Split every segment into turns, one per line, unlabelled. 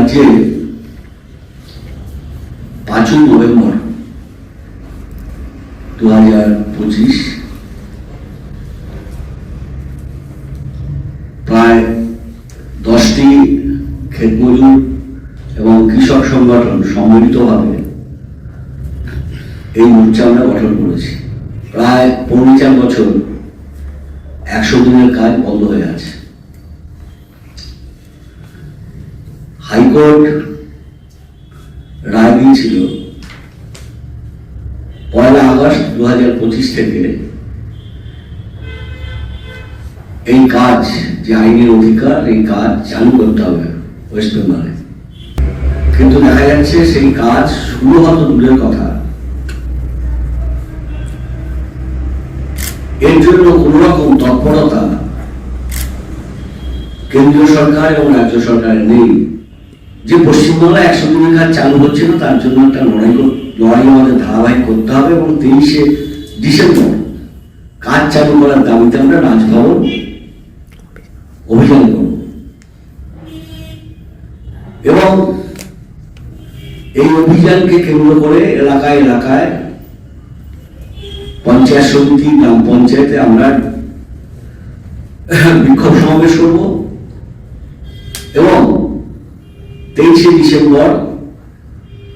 রাজ্যে 5ই নভেম্বর 2025 প্রায় 10টি ক্ষেতমজুর এবং কৃষক সংগঠন সম্মিলিতভাবে এই মোর্চা আমরা গঠন করেছি। প্রায় 4 বছর 100 দিনের কাজ বন্ধ হয়ে আছে। হাইকোর্ট রায় দিয়েছিল 1 আগস্ট 2025 থেকে এই কাজ, যে আইনের অধিকার, এই কাজ চালু করতে হবে ওয়েস্ট বেঙ্গলে। কিন্তু দেখা যাচ্ছে সেই কাজ শুরু হতো দূরের কথা, এর জন্য কোন রকম তৎপরতা কেন্দ্রীয় সরকার এবং রাজ্য সরকারের নেই। যে পশ্চিমবাংলায় 100 দিনের কাজ চালু হচ্ছে না, তার জন্য একটা লড়াই আমাদের ধারাবাহিক করতে হবে এবং 23শে ডিসেম্বর কাজ চালু করার দাবিতে আমরা রাজভবন অভিযান করব এবং এই অভিযানকে কেন্দ্র করে এলাকায় এলাকায় পঞ্চায়েত সমিতি, গ্রাম পঞ্চায়েতে আমরা বিক্ষোভ সমাবেশ করব এবং 23শে ডিসেম্বর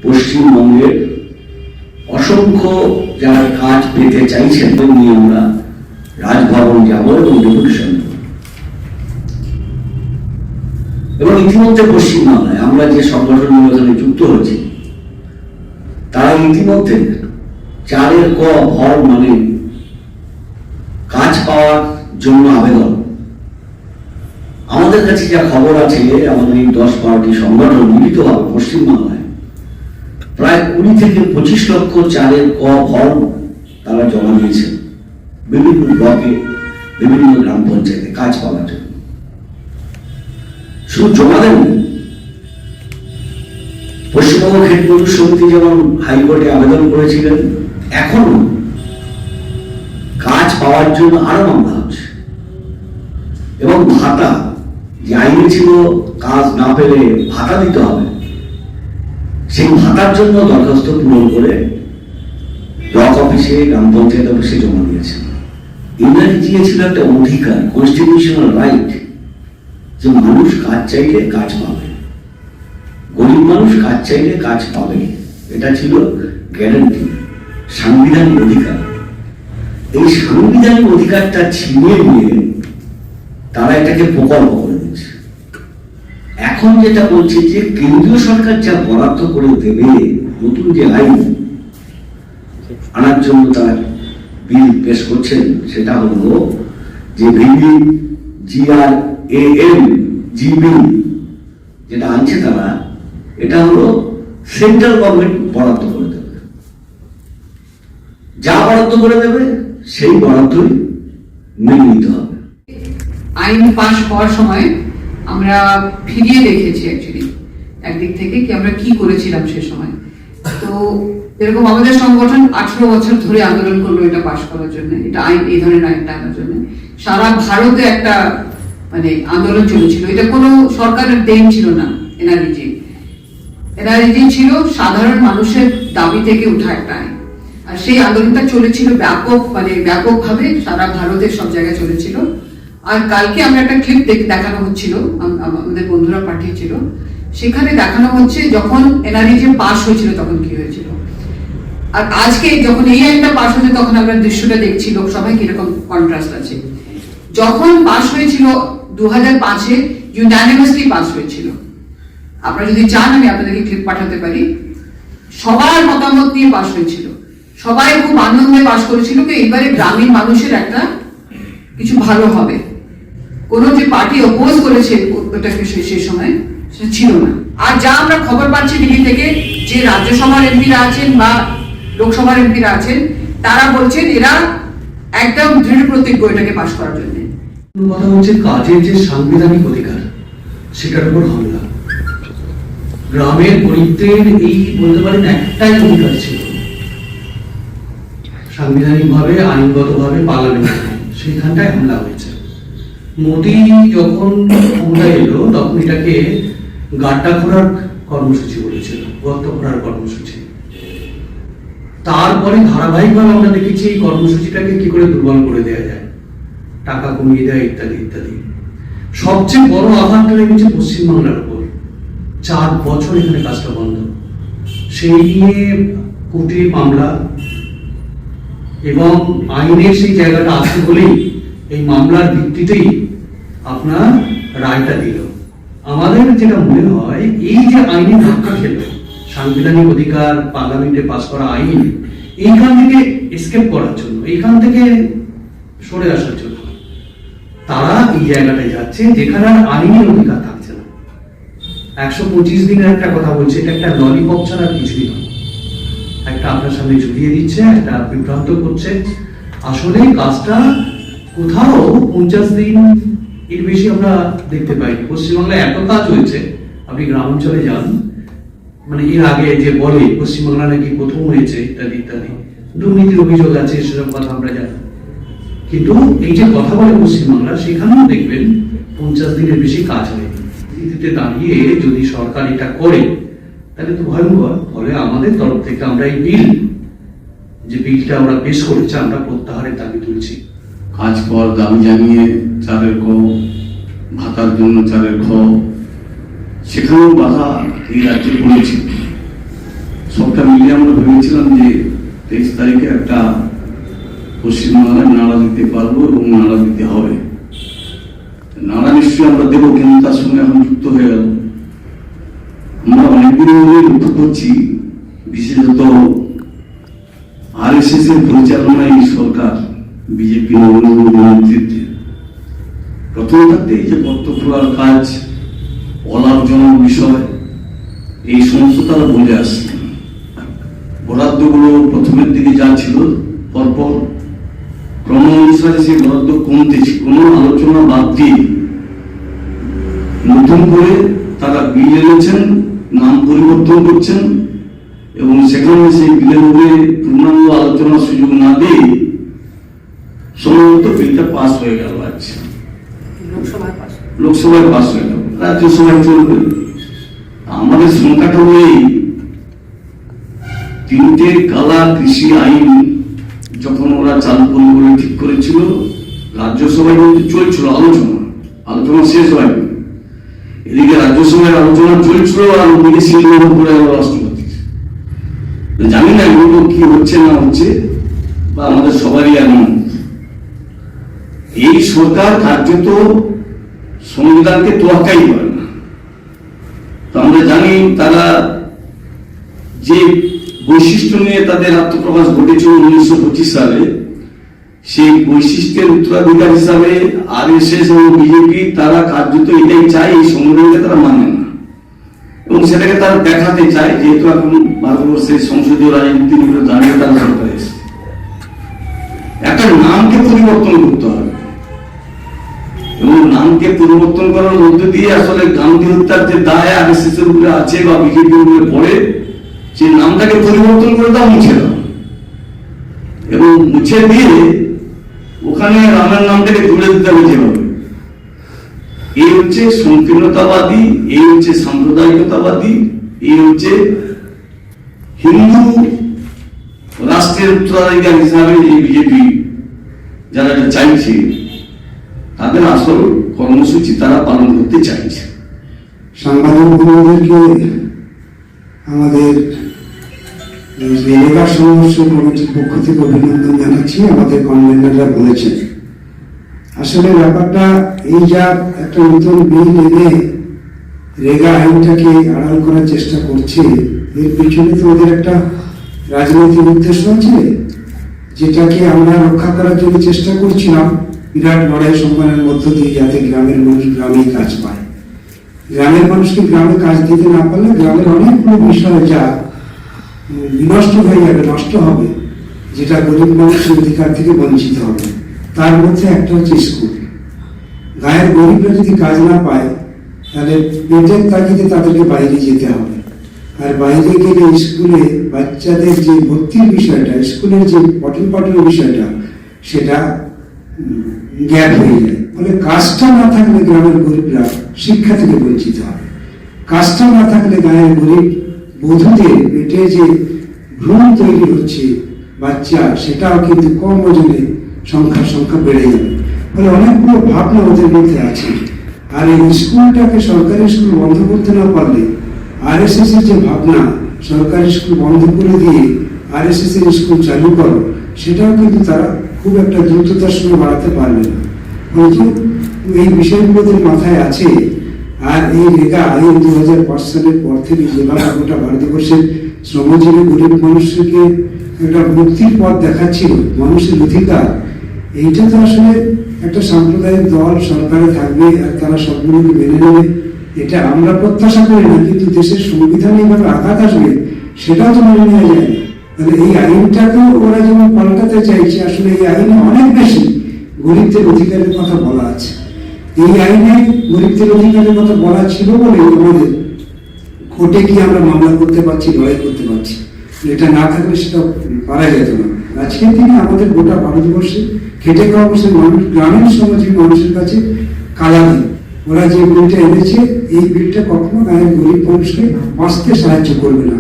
পশ্চিমবঙ্গের অসংখ্য যারা কাজ পেতে চাইছেন নিয়ে আমরা রাজভবন যাব এবং ডেপুটেশন দেব। এবং ইতিমধ্যে পশ্চিমবাংলায় আমরা যে সংগঠনগুলো এখানে যুক্ত হয়েছি, তারা ইতিমধ্যে 4 ক ভর মানে কাজ পাওয়ার জন্য আবেদন। আমাদের কাছে যা খবর আছে, আমাদের এই 10-12টি সংগঠন মিলিতভাবে পশ্চিমবাংলায় প্রায় 20 থেকে 25 লক্ষ 4 ক ভর তারা জমা দিয়েছে বিভিন্ন ব্লকে, বিভিন্ন গ্রাম পঞ্চায়েতে কাজ পাওয়ার জন্য। শুধু জমা দেননি, পশ্চিমবঙ্গ ক্ষেতমজুর সমিতি যেমন হাইকোর্টে আবেদন করেছিলেন, এখনো কাজ পাওয়ার জন্য আরো মামলা হচ্ছে। এবং ভাতা, যে আইনে ছিল কাজ না পেলে ভাতা দিতে হবে, সেই ভাতার জন্য দরখাস্ত পূরণ করে ব্লক অফিসে, গ্রাম পঞ্চায়েত অফিসে জমা দিয়েছে। এনআরজি ছিল একটা অধিকার, কনস্টিটিউশনাল রাইট, যে মানুষ কাজ চাইলে কাজ পাবে, গরিব মানুষ কাজ চাইলে কাজ পাবে, এটা ছিল গ্যারান্টি, সাংবিধানিক অধিকার। এই সাংবিধানিক অধিকারটা ছিনিয়ে নিয়ে তারা এটাকে প্রকল্প করে দিচ্ছে। এখন যেটা বলছে যে কেন্দ্রীয় সরকার যা বরাদ্দ করে দেবে, নতুন যে আইন আনার জন্য তারা বিল পেশ করছেন, সেটা হলো যে VBGRAM বিল যেটা আনছে তারা, এটা হলো সেন্ট্রাল গভর্নমেন্ট বরাদ্দ করে দেবে। যা বরাদ্দ করে দেবে সেই বরাদ্দই মেনে নিতে হবে।
আইন পাশ হওয়ার সময় আমরা ফিরিয়ে দেখেছি অ্যাকচুয়ালি একদিক থেকে কি আমরা কি করেছিলাম সে সময়। তো এরকম আমাদের সংগঠন 18 বছর ধরে আন্দোলন করলো এটা পাশ করার জন্য, এটা আইন, এই ধরনের আইনটা আনার জন্য। সারা ভারতে একটা মানে আন্দোলন চলেছিল। এটা কোনো সরকারের দেন ছিল না। এনআরজি ছিল সাধারণ মানুষের দাবি থেকে উঠা একটা আইন, আর সেই আন্দোলনটা চলেছিল ব্যাপকভাবে সারা ভারতের সব জায়গায় চলেছিল। আর কালকে আমরা একটা ক্লিপ দেখানো হচ্ছিল, আমাদের বন্ধুরা পাঠিয়েছিল, সেখানে দেখানো হচ্ছে যখন এনআরজি পাস হয়েছিল তখন কি হয়েছিল, আর আজকে যখন এই আইনটা পাস হয়েছে তখন আমরা দৃশ্যটা দেখছি লোকসভায় কিরকম কন্ট্রাস্ট আছে। যখন পাস হয়েছিল 2005-এ ইউনানিমাসলি পাস হয়েছিল। আপনারা যদি চান আমি আপনাদেরকে ক্লিপ পাঠাতে পারি। সবার মতামত নিয়ে পাস হয়েছিল, সবাই খুব আনন্দে পাস করেছিল যে এবারে গ্রামীণ মানুষের একটা কিছু ভালো হবে। কোনো যে পার্টি অপোজ করেছে ওটাকে সেই সময় সেটা ছিল না। আর যা আমরা খবর পাচ্ছি দিল্লি থেকে, যে রাজ্যসভার এমপিরা আছেন বা লোকসভার এমপিরা আছেন, তারা বলছেন এরা একদম দৃঢ় প্রতিজ্ঞ এটাকে পাস করার জন্য।
কথা হচ্ছে কাজের যে সাংবিধানিক অধিকার, সেটার উপর হামলা। গ্রামের গরিবদের এই বলতে পারেন একটাই অধিকার ছিল, সাংবিধানিক ভাবে, আইনগত ভাবে পার্লামেন্টে, সেইখানটায় হামলা হয়েছে। মোদী যখন ক্ষমতায় এলো তখন এটাকে
গাড্ডা খোঁড়ার কর্মসূচি বলেছিল, গর্ত খোঁড়ার কর্মসূচি। তারপরে ধারাবাহিকভাবে আমরা দেখেছি এই কর্মসূচিটাকে কি করে দুর্বল করে দেওয়া যায়, টাকা কমিয়ে দেয় ইত্যাদি ইত্যাদি। সবচেয়ে বড় আঘাতটা লেগেছে পশ্চিমবাংলার উপর। 4 বছর এখানে কাজটা বন্ধ, সেই নিয়ে কোর্টে মামলা এবং আইনের সেই জায়গাটা আছে বলেই এই মামলার ভিত্তিতেই আপনার রায়টা দিল। আমাদের যেটা মনে হয় এই যে আইনি ধাক্কা খেল, সাংবিধানিক অধিকার, পার্লামেন্টে পাস করা আইন, এইখান থেকে এসকেপ করার জন্য, এইখান থেকে সরে আসার জন্য তারা এই জায়গাটায় যাচ্ছে যেখানে আর আইনের অধিকার থাকছে না। 125 দিনের একটা কথা বলছে, এটা একটা ললিপপ ছাড়া কিছুই নয়। একটা আপনার সামনে ঝুলিয়ে দিচ্ছে, একটা বিভ্রান্ত করছে। আসলে কাজটা কোথাও 50 দিন এর বেশি আমরা দেখতে পাইনি। পশ্চিমবাংলায় এত কাজ হয়েছে, আপনি গ্রাম অঞ্চলে যান, মানে এর আগে যে বলে পশ্চিমবাংলা নাকি প্রথম হয়েছে ইত্যাদি ইত্যাদি, দুর্নীতির অভিযোগ আছে, সেসব কথা আমরা জানি। কিন্তু এই যে কথা বলে পশ্চিমবাংলা, সেখানেও দেখবেন 50 দিনের বেশি কাজ হয়নি। নীতিতে দাঁড়িয়ে যদি সরকার এটা করে তাহলে তো ভয়ঙ্কর। ফলে আমাদের তরফ থেকে আমরা এই বিলটা আমরা পেশ করেছি, আমরা প্রত্যাহারের দাবি তুলছি।
কাজ কর দাবি জানিয়ে 4 ক ভাতার জন্য 4 খ, সেখানেও বাধা এই রাজ্যে পড়েছে। সবটা মিলিয়ে আমরা ভেবেছিলাম যে 23 তারিখে একটা পশ্চিমবাংলায় নাড়া দিতে পারবো এবং নাড়া দিতে হবে। নাড়া নিশ্চয়ই আমরা দেবো, কিন্তু তার সঙ্গে এখন যুক্ত হয়ে গেল আমরা অনেকদিন ধরে লক্ষ্য করছি, বিশেষত RSS এর পরিচালনায় এই সরকার, বিজেপি নরেন্দ্র মোদীর নেতৃত্বে প্রথম থাকতে এই যে গর্ত খোঁড়ার কাজ, অলাভজনক বিষয়, এই সমস্ত তারা বলে আসছে। বরাদ্দগুলো প্রথমের দিকে যা ছিল, পরপর ক্রম অনুসারে সেই বরাদ্দ কমতেছে। কোনো আলোচনা বাদ দিয়ে নতুন করে তারা বিল এনেছেন, নাম পরিবর্তন করছেন এবং সেখানে সেই বিলের উপরে পূর্ণাঙ্গ আলোচনার সুযোগ না দিয়ে সম্ভবত বিলটা পাস হয়ে গেল। আজকে লোকসভায় পাস হয়ে গেল, রাজ্যসভায় চলবে। আমাদের সংখ্যাটা হলেই 3টে কালা কৃষি আইন যখন ওরা চালু করবে বলে ঠিক করেছিল, রাজ্যসভায় কিন্তু চলছিল আলোচনা শেষ হয়নি। এদিকে রাজ্যসভায় আলোচনা চলছিল আর ওদিকে সিলমোহর করে গেল রাষ্ট্রপতি। জানি না এগুলো কি হচ্ছে না হচ্ছে, বা আমাদের সবারই এমন। এই সরকার কার্যত সংবিধানকে তোয়াক্কাই করে না। তো আমরা জানি তারা যে বৈশিষ্ট্য নিয়ে তাদের আত্মপ্রকাশ ঘটেছিল 1925 সালে, সেই বৈশিষ্ট্যের উত্তরাধিকার হিসাবে RSS এবং বিজেপি তারা কার্যত এটাই চায়, এই সংবিধানকে তারা মানে না এবং সেটাকে তারা দেখাতে চায়। যেহেতু এখন ভারতবর্ষের সংসদীয় রাজনীতির উপরে দাঁড়িয়ে তারা সরকার এসেছে, একটা নামকে পরিবর্তন করতে হবে এবং নামকে পরিবর্তন করার মধ্য দিয়ে আসলে গান্ধী হত্যার যে দায় RSS এর উপরে আছে বা বিজেপির উপরে পড়ে, সেই নামটাকে পরিবর্তন করে দাও, মুছে দাও এবং মুছে দিয়ে ওখানে রামের নামটাকে তুলে দিতে হবে যেভাবে। এই হচ্ছে সংকীর্ণতাবাদী, এই হচ্ছে সাম্প্রদায়িকতাবাদী, এই হচ্ছে হিন্দু রাষ্ট্রের উত্তরাধিকার হিসাবে এই বিজেপি যারা এটা চাইছে, তাদের আসল কর্মসূচি তারা পালন করতে চাইছে।
সাংবাদিক বন্ধুদেরকে আমাদের রেগা সংঘর্ষ কমিটির পক্ষ থেকে অভিনন্দন জানাচ্ছি। আমাদের কনভেনাররা বলেছেন, আসলে ব্যাপারটা এই যা একটা নতুন বিল এনে রেগা আইনটাকে আড়াল করার চেষ্টা করছে, এর পিছনে তো ওদের একটা রাজনৈতিক উদ্দেশ্য আছে, যেটাকে আমরা রক্ষা করার জন্য চেষ্টা করছিলাম বিরাট লড়াই সংগ্রামের মধ্য দিয়ে, যাতে গ্রামের মানুষ গ্রামেই কাজ পায়। গ্রামের মানুষকে গ্রামে কাজ দিতে না পারলে গ্রামের অনেকগুলো বিষয় যা বিনষ্ট হয়ে যাবে, নষ্ট হবে, যেটা গরিব মানুষের অধিকার থেকে বঞ্চিত হবে। তার মধ্যে একটা হচ্ছে স্কুল। গায়ের গরিবরা যদি কাজ না পায় তাহলে পেটের তাগিদে তাদেরকে বাইরে যেতে হবে, আর বাইরে গেলে স্কুলে বাচ্চাদের যে ভর্তির বিষয়টা, স্কুলের যে পঠন পাঠনের বিষয়টা, সেটা গ্যাপ হয়ে যায়। ফলে কাজটা না থাকলে গ্রামের গরিবরা শিক্ষা থেকে বঞ্চিত হবে। কাজটা না থাকলে গায়ের গরিব বধূদের পেটে যে ভ্রূণ তৈরি হচ্ছে বাচ্চা, সেটাও কিন্তু কম ওজনে সংখ্যা বেড়ে যাবে। ফলে অনেকগুলো ভাবনা ওদের মধ্যে আছে। আর এই স্কুলটাকে সরকারি স্কুল বন্ধ করতে না পারলে আরএসএস এর যে ভাবনা সরকারি স্কুল বন্ধ করে দিয়ে আরএসএস এর স্কুল চালু করো, সেটাও কিন্তু তারা খুব একটা দ্রুততার সঙ্গে বাড়াতে পারবে না। কিন্তু এই বিষয়গুলোদের মাথায় আছে। আর এই রেগা আইন 2005 সালের পর থেকে যেভাবে গোটা ভারতবর্ষের শ্রমজীবী গরিব মানুষকে একটা মুক্তির পথ দেখাচ্ছিল, মানুষের অধিকার, এইটা তো আসলে একটা সাম্প্রদায়িক দল সরকারে থাকবে আর তারা সবগুলোকে মেনে নেবে, এটা আমরা প্রত্যাশা করি না। কিন্তু দেশের সংবিধানে এইভাবে আঘাত আসবে, সেটাও তো মেনে নেওয়া যায় না। তাহলে এই আইনটাকেও ওরা যেমন পাল্টাতে চাইছে, আসলে এই আইনে অনেক বেশি গরিবদের অধিকারের কথা বলা আছে। এই আইনে গরিবদের অধিকারের কথা বলা ছিল বলে আমাদের কোর্টে গিয়ে আমরা মামলা করতে পারছি, লড়াই করতে পারছি। এটা না থাকলে সেটা পারা যেত না। আজকের দিনে আমাদের গোটা ভারতবর্ষে খেটে খাওয়া বসে মানুষ, গ্রামীণ শ্রমজীবী মানুষের কাছে কালাদি। ওরা যে বিলটা এনেছে, এই বিলটা কখনো গায়ের গরিব মানুষকে বাঁচতে সাহায্য করবে না।